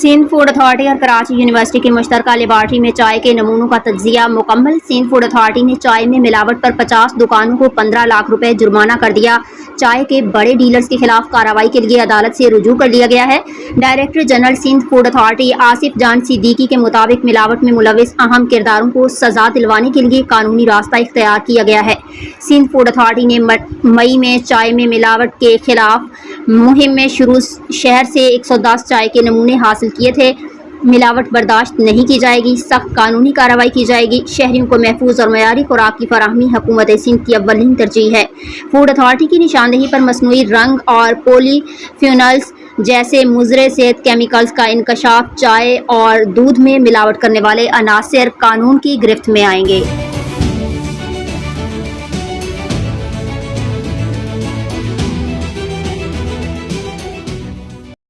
Sindh food authority और Karachi university की मुश्तरका laboratory में चाय के नमूनों का तज्जिया मुकम्मल। सिंध फूड अथॉरिटी ने चाय में मिलावट पर 50 दुकानों को 15 लाख रुपए जुर्माना कर दिया। चाय के बड़े डीलर्स के खिलाफ कार्रवाई के लिए अदालत से रुजू कर लिया गया है। Director general Sindh food authority Asif Jan Siddiqui के मुताबिक मिलावट में मुलविस अहम किरदारों को सजा दिलवाने के लिए कानूनी रास्ता इख्तियार किया गया है। सिंध फूड अथॉरिटी ने मई में चाय में मिलावट के खिलाफ मुहिम में शुरू शहर से 110 चाय के नमूने हासिल किए थे। मिलावट बर्दाश्त नहीं की जाएगी, सख्त कानूनी कार्रवाई की जाएगी। शहरियों को महफूज और मयारी खुराक की फराहमी हुकूमत सिंध की अव्वलीन तरजीह है। फूड अथॉरिटी की निशानदेही पर मसनूई रंग और पॉलीफ्यूनल्स जैसे मुज़रे सेहत केमिकल्स का इंकशाफ चाय और दूध में मिलावट करने वाले अनासिर कानून की गिरफ्त में आएंगे।